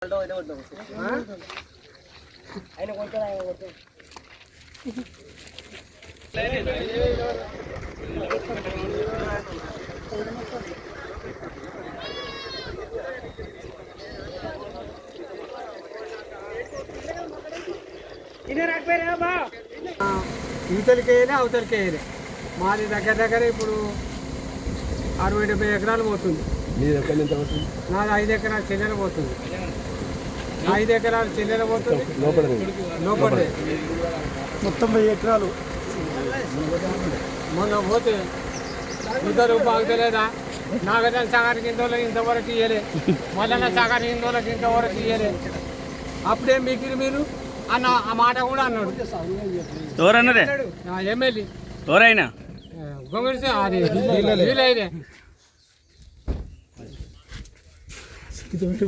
యువతలకి వేయాలి అవతలకి వేయాలి. మాది దగ్గర ఇప్పుడు 60-70 ఎకరాలు పోతుంది. నాది 5 ఎకరాల చెల్లెలు పోతుంది. 5 ఎకరాల చెల్లెలు పోతుంది లోపల మొత్తం 1000 ఎకరాలు. మొన్న పోతే ఇద్దరు బాగుతలేదా నాగజన సాగర్ కిందోళ్ళకి ఇంతవరకు ఇయ్యలే, మల్లన్న సాగర్ కిందోళ్ళకి ఇంతవరకు ఇయ్యలే. అప్పుడేం మిగిలి మీరు అన్న ఆ మాట కూడా అన్నాడు. ఎవరన్నారే? ఎమ్మెల్యే ఎవరైనా గొంగళి అది వీలైతే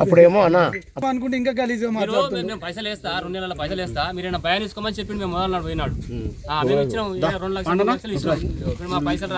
అప్పుడేమో అన్న అనుకుంటే ఇంకా గలీజ్ మేము పైసలు వేస్తా 2 నెలల పైసలు వేస్తా, మీరు భయం తీసుకోమని చెప్పి మేము మొదలు నాడు పోయినాడు. మేము ఇచ్చినాం 2 లక్షలు ఇచ్చినాం. ఇప్పుడు మా పైసలు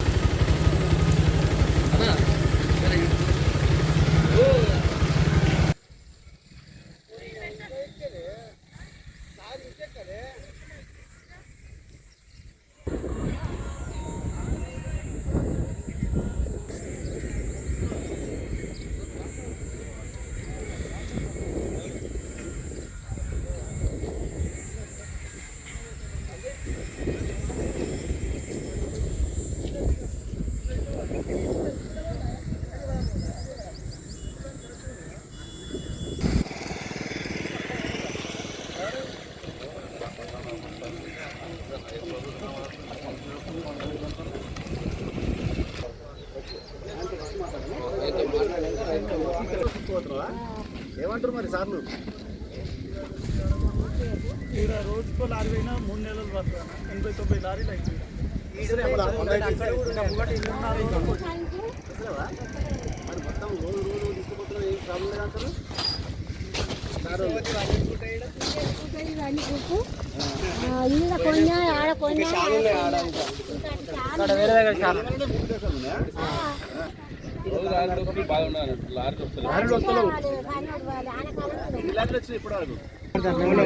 ఏమంటారు మరి సార్లు? ఇక్కడ రోజుకో లారీ అయినా 3 నెలలు పడుతుంది. 80-90 లారీలు అవుతుంది. మరి మొత్తం రోజు తీసుకుపోతున్నారు. ఏం ప్రాబ్లం లేదంటారు?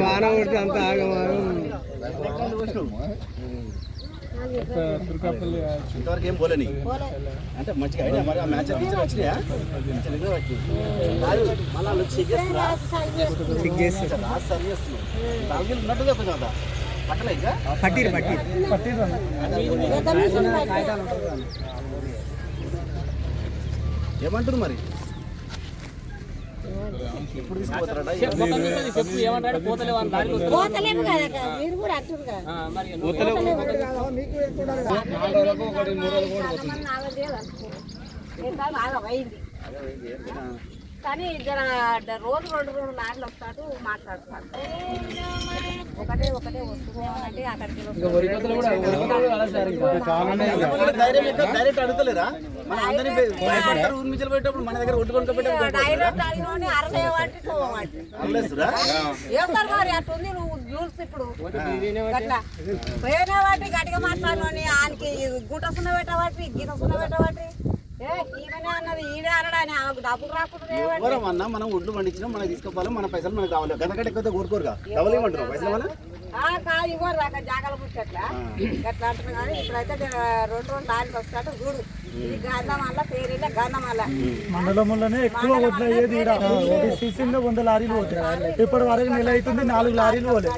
వాన కొడితే అంత ఇంతవరకు ఏం పోలేని అంటే మంచిగా అయినా మరి ఆ మ్యాచ్ వచ్చినాయా? మళ్ళీ ఉన్నట్టుగా కొంచెం అంతా పట్టలే ఇంకా పట్టిరు ఏమంటారు మరి? ఎప్పుడు తీసుకుపోతారట? చెప్పు ఏమంటాడు? పోతలేవు అని దానికి కానీ రోజు 2 లారీలు వస్తాడు మాట్లాడుతాడు. ఒకటే వస్తుంది ఏమనంటే అక్కడికి డైరెక్ట్ అడుగుతలేరా? ఊరి మించలు పెట్టేప్పుడు మన దగ్గర ఒడ్డుకొని వేస్తారు మరి అట్టుంది. నువ్వు రూల్స్ ఇప్పుడు అట్లా పోయిన వాటి గట్టిగా మాట్లాడని ఆయనకి గుట్ట సున్న పెట్టబట్టి గీత సున్న పెట్టబట్టి ఈమెనే అన్నది ఈడే అనడాని ఆమెకు డబ్బులు రాకుండా మనం ఒడ్లు పండించినా మనకి తీసుకోవాలి. మన పైసలు మనకు కావాలి. గంటకంటే ఎక్కువ కోరుకోరుగా డబ్బులు ఏమంటారు పైసలు మన కాదు ఇవ్వరు అక్కడ జాగాలు పుట్టట్లా గట్లా అంటున్నా. కానీ ఇప్పుడైతే 2 లారీలు వస్తాడు చూడు. ఇది గంధమల్ల పేరు గంధమల్ల మండలంలోనే ఎక్కువ వడ్లు అయ్యేది. సీజన్లో 100 లారీలు పోతాయి. ఇప్పటి వరకు నెల అవుతుంది 4 లారీలు పోలేదు.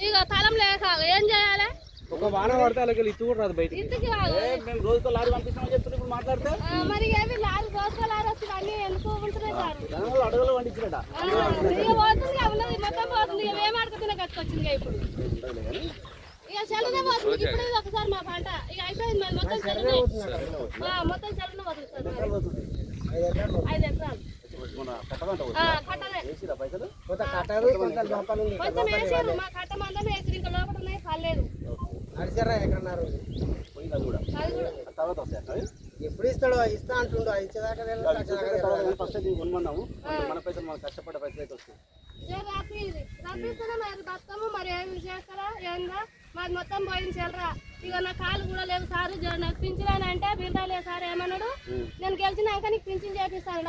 ఇక తలం లేక ఏం చేయాలి? ఒక వాన పడితే అలాగే ఇత్తు కూడా రాదు బయట. మేము రోజుకో లారీ పంపిస్తామని చెప్తున్నా. ఇప్పుడు మాట్లాడితే మరి ఏమి లారీ రోజుకో లారీ వస్తుంది అన్ని ఎందుకు ఉంటున్నాయి సార్? అడగలు పండించారట. పోతుంది మొత్తం పోతుంది. ఏం అడుగుతున్నా కట్టుకొచ్చింది ఇప్పుడు. ఇక చెల్లనే పోతుంది. ఇప్పుడు ఇది ఒకసారి మా పంట ఇక అయిపోయింది. మరి మొత్తం చెల్లనే పోతుంది సార్. 5 ఎకరాలు కొంచెం వేసారు. మా కట్ట మందం వేసారు. ఇంకా లోపల ఉన్నాయి పర్లేదు. అడిచారా ఎక్కడన్నారు? అది కూడా తర్వాత వస్తాయి. ఎప్పుడు ఇస్తాడో ఇస్తా అంటుండో ఇచ్చేదాకా ఫస్ట్ అయితే కొనమన్నాము మన పైసలు మనకు కష్టపడ్డ పైసలు అయితే వస్తాయి రప్పిస్తున్నా మరి బతుకమ్మ మరి ఏమి చేస్తారా ఏందా మరి మొత్తం పోయింది చెల్లరా ఇక నా కాలు కూడా లేదు సార్ నాకు పింఛన్ అంటే బిర్దా లేదు సార్ ఏమన్నాడు నేను గెలిచినాక నీకు పింఛన్ చేపిస్తాను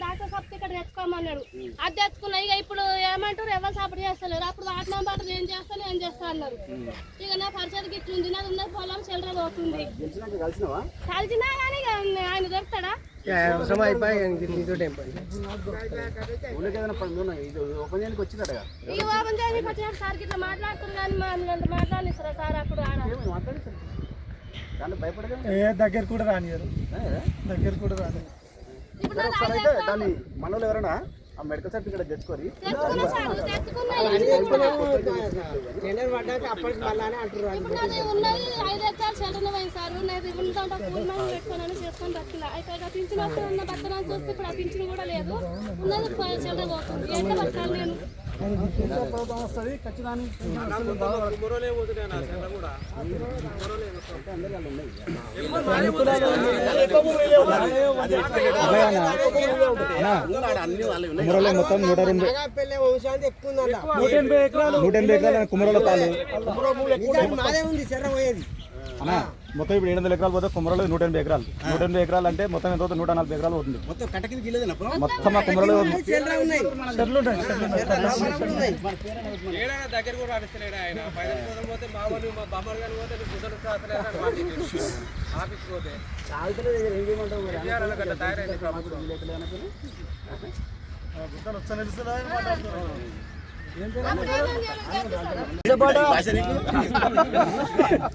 డాక్టర్ సర్టిఫికెట్ తెచ్చుకోమన్నాడు అది తెచ్చుకున్నా ఇక ఇప్పుడు ఏమంటారు ఎవరు సపోర్ట్ చేస్తలేరు అప్పుడు వాటి నంబర్ ఏం చేస్తాను ఏం చేస్తా అన్నారు ఇక నా పరిచయం ఇట్లా ఉంది నాది ఉన్న పొలం చెల్లర పోతుంది కలిసినా కానీ ఆయన దొరుకుతాడా సార్ ఇట్లా మాట్లాడుతున్నారు కానీ మాట్లాడిస్తారా సార్ అప్పుడు దగ్గర కూడా రానియరు దగ్గర కూడా రానియరు దాన్ని మనలో ఎవరైనా ఆ మెడికల్ సర్టిఫికేట్ తెచ్చుకొని ఉన్నది 5 ఎకరాలు చెల్లన పోయింది సార్ నేను ఉందంటే పెట్టుకోనని చేసుకొని బతుకున్నా అయితే పింఛన్ వస్తున్న బతకని చూస్తే ఇప్పుడు ఆ పింఛన్ కూడా లేదు ఉన్నది చెల్లన పోతుంది ఎట్లా బతకాలి నేను మొత్తం 180 ఎకరాలు కుమరలో పాలు మొత్తం ఇప్పుడు 700 ఎకరాలు పోతే కుమరలో 180 ఎకరాలు 180 ఎకరాలు అంటే మొత్తం ఎంత 140 ఎకరాలు అవుతుంది మొత్తం కట్టకింది గిల్లేదన్న మొత్తం ఆ కుమరలో దగ్గర కూడా అనిస్తలేడు ఆయన పైన పోతే మా వాళ్ళు మా బామ్మర్ గారు పోతే ఆఫీస్ పోతే తయారైంది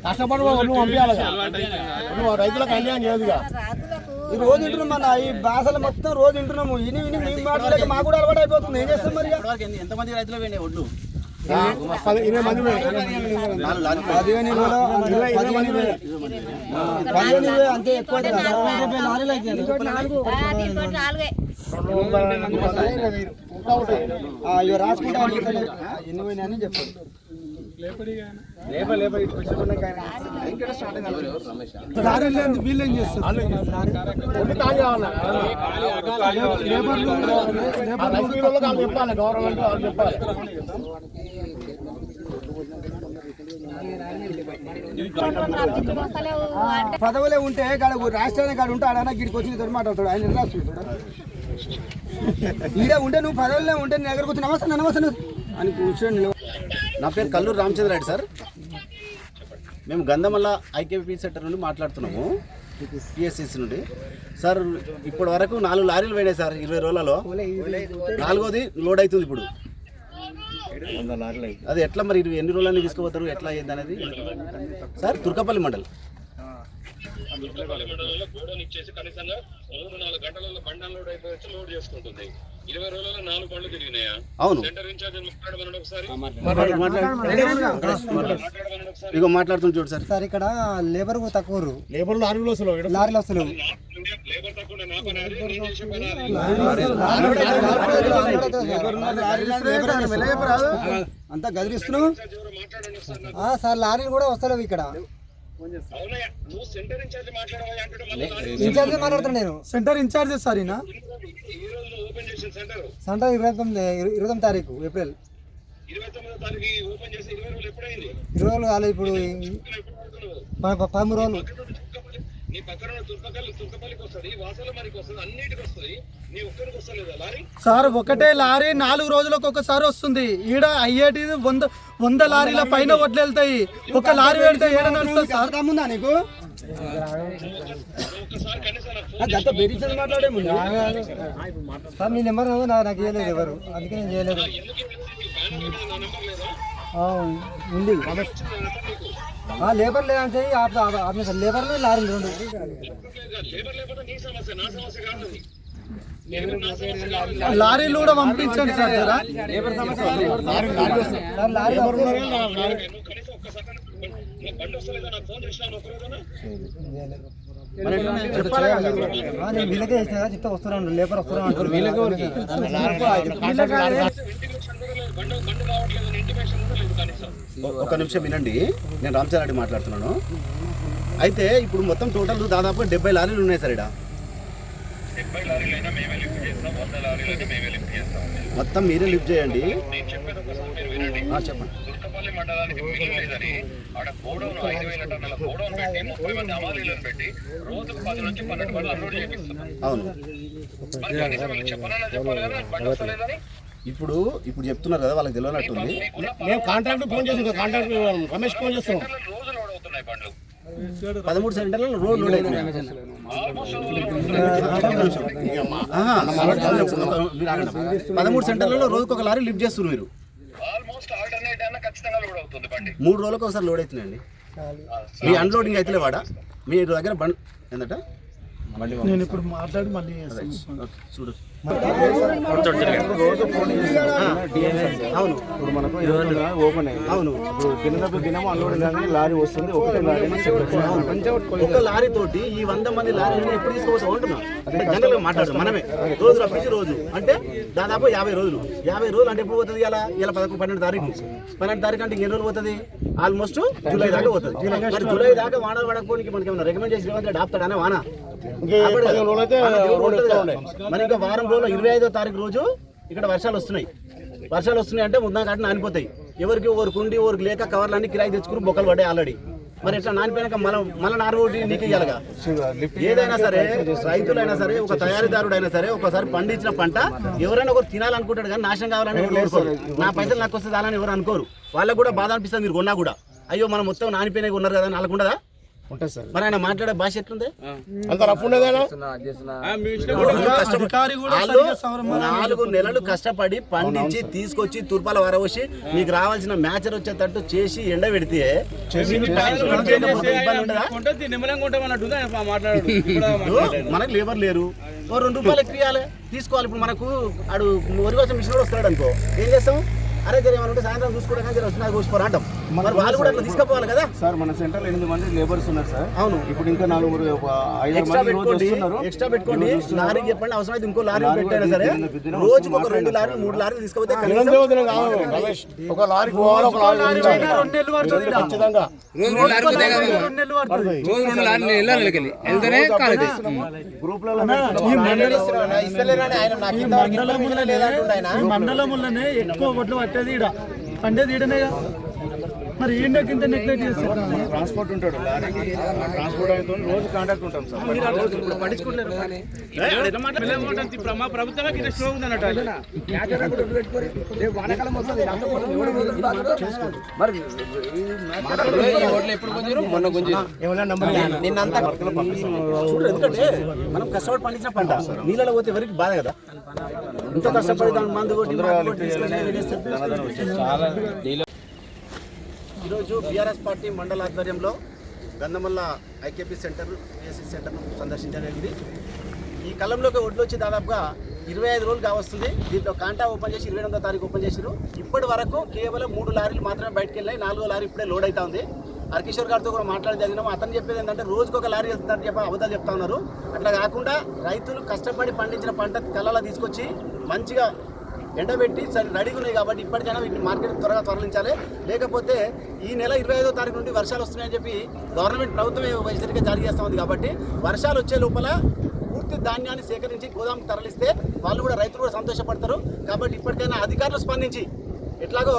కష్టపడి నువ్వు పంపించాలి నువ్వు రైతులకు అన్యాయం చేయదుగా ఈ రోజు వింటున్నాం మన ఈ భాషలు మొత్తం రోజు వింటున్నాము ఇని విని మేము మాట్లాడలేక మాకు కూడా అలవాటు అయిపోతుంది ఏం చేస్తాం మరి ఎంతమంది రైతులు పోయినాయి ఒడ్లు 20 మంది 15 అంతే ఎక్కువ రాసుకుంటా ఎన్ని పోయినాయని చెప్పారు వీళ్ళేం చేస్తారు చెప్పాలి గవర్నమెంట్ వాళ్ళు చెప్పాలి పదవులే ఉంటే రాష్ట్రానికి కాడ ఉంటే ఆడన్నా గిడికి వచ్చి నీతో మాట్లాడతాడు ఆయన రాస్తున్నాడు ఈడే ఉంటే నువ్వు పదవులే ఉంటే నీ దగ్గరకు వచ్చి నమస్తే నమస్తే అని కూర్చొని నా పేరు కల్లూరు రామచంద్ర రెడ్డి సార్ మేము గంధమల్ల ఐకేపీ సెంటర్ నుండి మాట్లాడుతున్నాము పిఎస్సిసి నుండి సార్ ఇప్పటి వరకు 4 లారీలు పోయినాయి సార్ 20 రోజులలో 4వది లోడ్ అవుతుంది ఇప్పుడు అది ఎట్లా మరి ఎన్ని రోజులని తీసుకుపోతారు ఎట్లా అయ్యింది అనేది సార్ తుర్కపల్లి మండల్ గోడౌన్ ఇచ్చేసి కనీసంగా 3-4 గంటలలో బండి అన్లోడ్ అయిపోయి లోడ్ చేసుకుంటుంది 20 రోజులలో 4 బండ్లు తిరిగినాయా అవును సెంటర్ ఇన్ఛార్జ్ మాట్లాడమని ఒకసారి ఇగో మాట్లాడుతుంది చూడు సార్ సార్ ఇక్కడ లేబర్ తక్కువ లేబర్ లారీలు వస్తలేవు లేబర్ తక్కువ నా పని అది నేను చేసే పని అంతా గదిరిస్తున్నావు సార్ లారీలు కూడా వస్తలేవు ఇక్కడ అవునయ్యా నువ్వు సెంటర్ ఇన్ఛార్జ్ మాట్లాడవా అంటే ఇన్ఛార్జ్ మాట్లాడుతున్నా నేను సెంటర్ ఇన్ఛార్జ్ సార్ ఈయన ఈ రోజు ఓపెన్ చేసిన సెంటర్ సెంటర్ 29 తారీఖు ఏప్రిల్ 29వ తారీఖు ఓపెన్ చేసి 20 రోజులు ఎప్పుడైంది 20 రోజులు కాలేదు ఇప్పుడు 13 రోజులు నీ పక్కన తుర్కపల్లికి వస్తుంది వాసల మరికి వస్తుంది అన్నిటికి వస్తుంది నీ ఒక్కరికి వస్తలేదా లారీ సార్ ఒకటే లారీ 4 రోజులకు ఒకసారి వస్తుంది ఈడ అయ్యేటిది 100 లారీల పైన వడ్లు వెళ్తాయి ఒక లారీ పెడితే ఏడ నడుస్తుంది సార్ ముందా నీకు ఒక్కసారి కనీసం మాట్లాడే సార్ మీ నెంబర్ నాకు చేయలేదు ఎవరు అందుకే నేను చేయలేదు ఉంది లేబర్ లేదంటే లేబర్ లారీ 2 లారీలు కూడా పంపించండి సార్ నేను వీళ్ళకే చేసిన చెప్తే వస్తున్నాను లేబర్ వస్తున్నాను ఒక నిమిషం వినండి నేను రామచంద్ర రెడ్డి మాట్లాడుతున్నాను అయితే ఇప్పుడు మొత్తం టోటల్ దాదాపు 70 లారీలు ఉన్నాయి సార్ ఇక్కడ. 70 లారీలైనా మేమే లిఫ్ట్ చేస్తాం, 100 లారీలైనా మేమే లిఫ్ట్ చేస్తాం. మొత్తం మీరే లిఫ్ట్ చేయండి. నేను చెప్పేది ఒకసారి మీరు వినండి. చెప్పండి. దుర్గపల్లి మండలానికి బిల్లు లేదని ఆడ గోడౌన్ 5,000 టన్నుల గోడౌన్ పెట్టి 30 మంది అమాలీలను పెట్టి రోజుకు 10 నుంచి 12 బండ్లు అన్లోడ్ చేపిస్తున్నారు. అవును. మరి కనీసం వీళ్ళు చెప్పాలి కదా బండి వస్తలేదని. ఇప్పుడు చెప్తున్నారు కదా, వాళ్ళకి తెలియనట్టుంది. మేము కాంట్రాక్ట్ ఫోన్ చేస్తాం, కాంట్రాక్ట్ రమేష్ ఫోన్ చేస్తాం. రోజు లోడ్ అవుతున్నాయి బండ్లు. 13 సెంటర్లలో రోడ్ లోడ్ అవుతున్నాయి. 13 సెంటర్లలో రోజుకు ఒక లారీ లిఫ్ట్ చేస్తున్నారు మీరు. ఆల్మోస్ట్ ఆల్టర్నేట్ అయినా ఖచ్చితంగా లోడ్ అవుతుంది బండి. 3 రోజులకు ఒకసారి లోడ్ అవుతున్నాయండి. మీ అన్లోడింగ్ అయితే వాడా మీ దగ్గర బండి ఏంటంట? నేను ఇప్పుడు మాట్లాడి మళ్ళీ చూడు. అవును, ఇప్పుడు మనకు ఓపెన్ అయ్యింది. అవును, ఇప్పుడు దినం అన్లోడింగ్ కానీ లారీ వస్తుంది, ఒకటే లారీ ఒక లారీ తోటి ఈ 100 మంది లారీని ఎప్పుడు తీసుకోవచ్చు అంటున్నా. అంటే జనరల్గా మాట్లాడదు మనమే రోజు రప్పించి రోజు అంటే దాదాపు 50 రోజులు. 50 రోజులు అంటే ఎప్పుడు పోతుంది? ఇలా 12 తారీఖు. 12 తారీఖు అంటే ఎన్ని రోజులు పోతుంది? ఆల్మోస్ట్ జూలై దాకా పోతుంది. మరి జూలై దాకా వాన పడకపోనికి మనకి ఏమన్నా రికమెండ్ చేసి రేవంత్ ఆపుతాడనే వాన. మరి ఇంకా వారం రోజులు 25వ తారీఖు రోజు ఇక్కడ వర్షాలు వస్తున్నాయి అంటే ముందా కాటి నానిపోతాయి. ఎవరికి ఊరికి ఉండి ఊరికి లేక కవర్లు అన్ని కిరాయి తెచ్చుకుని బొక్కలు పడ్డాయి ఆల్రెడీ. మరి ఇట్లా నానిపోయినాక మళ్ళీ నారు ఒకటి నీకు ఇయ్యాలిగా. ఏదైనా సరే రైతులైనా సరే ఒక తయారీదారుడైనా సరే ఒకసారి పండించిన పంట ఎవరైనా ఒకరు తినాలనుకుంటాడు కానీ నాశనం కావాలని ఎవరు కోరుకోరు. నా పైసలు నాకు వస్తుంది అలాని ఎవరు అనుకోరు. వాళ్ళకు కూడా బాధ అనిపిస్తుంది మీరు కొన్నా కూడా. అయ్యో మనం మొత్తం నానిపోయినా ఉన్నారు కదా అని వాళ్ళకుండదా? ఉంటుంది సార్. మరి ఆయన మాట్లాడే భాష ఎట్లుంది? అంత రఫ్ ఉండేదేనా? 4 నెలలు కష్టపడి పండించి తీసుకొచ్చి తూర్పాల వరవసి మీకు రావాల్సిన మ్యాచర్ వచ్చేటట్టు చేసి ఎండ పెడితే మనకు లేబర్ లేరు. 2 రూపాయలు ఎక్కువ ఇవ్వాలి, తీసుకోవాలి. ఇప్పుడు మనకు ఆడు వరి కోసం మిషన్ వస్తాడు అనుకో, ఏం చేస్తాం? అరే జర ఏమన్నా సాయంత్రం చూసుకోవడం కానీ వచ్చినా కూర్చుకోరు అంటాం. మరి వాళ్ళు కూడా అట్లా తీసుకుపోవాలి కదా సార్. మన సెంటర్లో 8 మంది లేబర్స్ ఉన్నారు సార్. అవును, ఇప్పుడు ఇంకా 5 మంది ఎక్స్ట్రా పెట్టుకోండి. లారీ చెప్పండి, అవసరమైతే ఇంకో లారీ పెట్టైనా సరే రోజుకు ఒక 2 లారీలు 3 లారీలు తీసుకుపోతే ఒక లారీ పోవాలి, ఒక లారీ ఖచ్చితంగా మండలంలోనే ఎక్కువ ఒడ్లు పట్టేది ఈడ పండేది ఈడనేగా. మరి ఈయన కింద నెగ్లెక్ట్ చేస్తారు. ట్రాన్స్పోర్ట్ ఉంటాడు, ట్రాన్స్పోర్ట్ అయితే రోజు కాంటాక్ట్ ఉంటాం సార్. మా ప్రభుత్వమే కింద స్లో ఉందన్నట్టు. ఎందుకంటే మనం కష్టపడి పండించిన పంట నీళ్ళలో పోతే ఎవరికి బాధ కదా. ఇంత కష్టపడి దాని మందు కొట్టి ఈరోజు బీఆర్ఎస్ పార్టీ మండల ఆధ్వర్యంలో గంధమల్ల ఐకేపీ సెంటర్, పిఎస్సి సెంటర్ను సందర్శించగలిగింది. ఈ కాలంలోకి ఒడ్లు వచ్చి దాదాపుగా 25 రోజులు కావస్తుంది. దీంట్లో కాంటా ఓపెన్ చేసి 28వ తారీఖు ఓపెన్ చేసిరు. ఇప్పటి వరకు కేవలం 3 లారీలు మాత్రమే బయటకు వెళ్ళాయి. 4వ లారీ ఇప్పుడే లోడ్ అవుతా ఉంది. హరికిషోర్ గారితో కూడా మాట్లాడి జరిగినాము. అతను చెప్పేది ఏంటంటే రోజుకు ఒక లారీ వెళ్తుందని చెప్పి అబద్ధాలు చెప్తా ఉన్నారు. అట్లా కాకుండా రైతులు కష్టపడి పండించిన పంట కళ్ళలా తీసుకొచ్చి మంచిగా ఎండబెట్టి సరే రెడీగా ఉన్నాయి కాబట్టి ఇప్పటికైనా వీటిని మార్కెట్ త్వరగా తరలించాలి. లేకపోతే ఈ నెల 25వ తారీఖు నుండి వర్షాలు వస్తున్నాయని చెప్పి గవర్నమెంట్ ప్రభుత్వమే హెచ్చరిక జారీ చేస్తూ ఉంది. కాబట్టి వర్షాలు వచ్చే లోపల పూర్తి ధాన్యాన్ని సేకరించి గోదాంకు తరలిస్తే వాళ్ళు కూడా రైతులు కూడా సంతోషపడతారు. కాబట్టి ఇప్పటికైనా అధికారులు స్పందించి ఎట్లాగో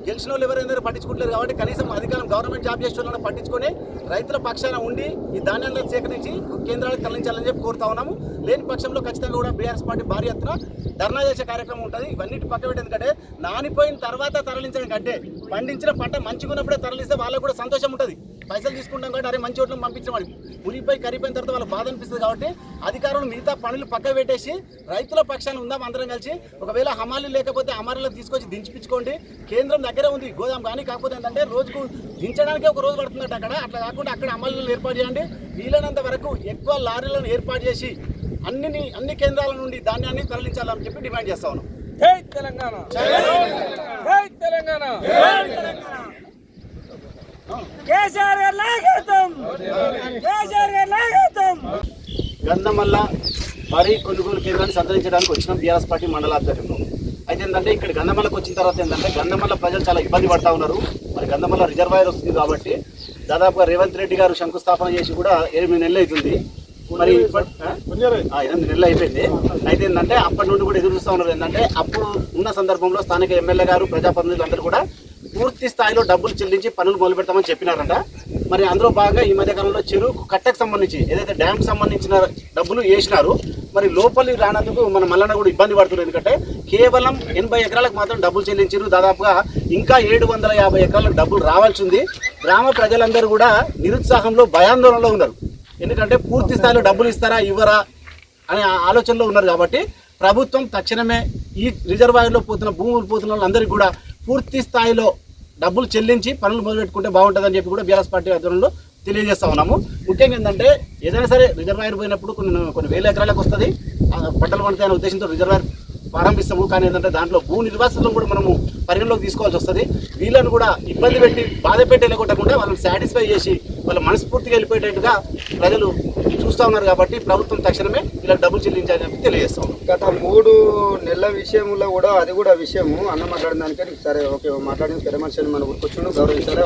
గెలిచిన వాళ్ళు ఎవరైనా పట్టించుకుంటారు కాబట్టి కనీసం అధికారం గవర్నమెంట్ జాబ్ చేసే వాళ్ళని పట్టించుకొని రైతుల పక్షాన ఉండి ఈ ధాన్యాలను సేకరించి కేంద్రాలకు తరలించాలని చెప్పి కోరుతా ఉన్నాము. లేని పక్షంలో ఖచ్చితంగా కూడా బీఆర్ఎస్ పార్టీ భారీ ఎత్తున ధర్నా చేసే కార్యక్రమం ఉంటుంది. ఇవన్నిటి పక్క పెట్టి ఎందుకంటే నానిపోయిన తర్వాత తరలించడం కంటే పండించిన పంట మంచిగా ఉన్నప్పుడే తరలిస్తే వాళ్ళకు కూడా సంతోషం ఉంటుంది. పైసలు తీసుకుంటాం కాబట్టి అరే మంచి ఓట్లను పంపించమని ఉరిపోయి కరిగిపోయిన తర్వాత వాళ్ళకి బాధ అనిపిస్తుంది. కాబట్టి అధికారులు మిగతా పనులు పక్క పెట్టేసి రైతుల పక్షాన ఉందాం అందరం కలిసి. ఒకవేళ హమాలి లేకపోతే హమాలీలకు తీసుకొచ్చి దించిపించుకోండి. కేంద్రం దగ్గరే ఉంది గోదాం కానీ. కాకపోతే ఏంటంటే రోజుకు దించడానికే ఒక రోజు పడుతుందట అక్కడ. అట్లా కాకుండా అక్కడ హమాలీలను ఏర్పాటు చేయండి. వీలైనంత వరకు ఎక్కువ లారీలను ఏర్పాటు చేసి అన్ని కేంద్రాల నుండి ధాన్యాన్ని తరలించాలని చెప్పి డిమాండ్ చేస్తా ఉన్నాం. జై తెలంగాణ, జై తెలంగాణ. గంధమల్ల వరి కొనుగోలు కేంద్రాన్ని సందర్శించడానికి వచ్చిన బీఆర్ఎస్ పార్టీ మండల ఆధ్వర్యంలో. అయితే ఏంటంటే ఇక్కడ గంధమల్లకి వచ్చిన తర్వాత ఏంటంటే గంధమల్ల ప్రజలు చాలా ఇబ్బంది పడతా ఉన్నారు. మరి గంధమల్ల రిజర్వాయర్ వస్తుంది కాబట్టి దాదాపుగా రేవంత్ రెడ్డి గారు శంకుస్థాపన చేసి కూడా 8 నెలలు అవుతుంది. మరి 8 నెలలు అయిపోయింది. అయితే ఏంటంటే అప్పటి నుండి కూడా ఎదురు చూస్తూ ఉన్నారు. ఏంటంటే అప్పుడు ఉన్న సందర్భంలో స్థానిక ఎమ్మెల్యే గారు ప్రజాప్రతినిధులు అందరూ కూడా పూర్తి స్థాయిలో డబ్బులు చెల్లించి పనులు మొదలు పెడతామని చెప్పినారంట. మరి అందులో భాగంగా ఈ మధ్యకాలంలో చెరువు కట్టకు సంబంధించి ఏదైతే డ్యామ్కి సంబంధించిన డబ్బులు వేసినారు. మరి లోపలికి రానందుకు మన మల్లన్న కూడా ఇబ్బంది పడుతున్నారు. ఎందుకంటే కేవలం 80 ఎకరాలకు మాత్రం డబ్బులు చెల్లించారు. దాదాపుగా ఇంకా 750 ఎకరాలకు డబ్బులు రావాల్సి ఉంది. గ్రామ ప్రజలందరూ కూడా నిరుత్సాహంలో భయాందోళనలో ఉన్నారు. ఎందుకంటే పూర్తి స్థాయిలో డబ్బులు ఇస్తారా ఇవ్వరా అనే ఆలోచనలో ఉన్నారు. కాబట్టి ప్రభుత్వం తక్షణమే ఈ రిజర్వాయర్లో పోతున్న భూములు పోతున్న వాళ్ళందరికీ కూడా పూర్తి స్థాయిలో డబ్బులు చెల్లించి పనులు మొదలుపెట్టుకుంటే బాగుంటుందని చెప్పి కూడా బీఆర్ఎస్ పార్టీ ఆధ్వర్యంలో తెలియజేస్తా ఉన్నాము. ముఖ్యంగా ఏంటంటే ఏదైనా సరే రిజర్వాయర్ పోయినప్పుడు కొన్ని వేల ఎకరాలకు వస్తుంది, పంటలు పండుతాయనే ఉద్దేశంతో రిజర్వాయర్ ప్రారంభిస్తాము. కానీ ఏంటంటే దాంట్లో భూ నిర్వాసితులను కూడా మనము పరిగణలోకి తీసుకోవాల్సి వస్తుంది. వీళ్ళని కూడా ఇబ్బంది పెట్టి బాధ పెట్టి వెళ్ళగొట్టకుండా వాళ్ళని సాటిస్ఫై చేసి వాళ్ళ మనస్ఫూర్తిగా వెళ్ళిపోయేటట్టుగా ప్రజలు చూస్తూ ఉన్నారు. కాబట్టి ప్రభుత్వం తక్షణమే ఇలా డబ్బులు చెల్లించాలని చెప్పి తెలియజేస్తాం. గత 3 నెలల విషయంలో కూడా అది కూడా విషయము అన్న మాట్లాడిన దానికే సరే ఓకే మాట్లాడిన పెద్ద మనిషిని మన ఊరికి వచ్చి గౌరవించాలి.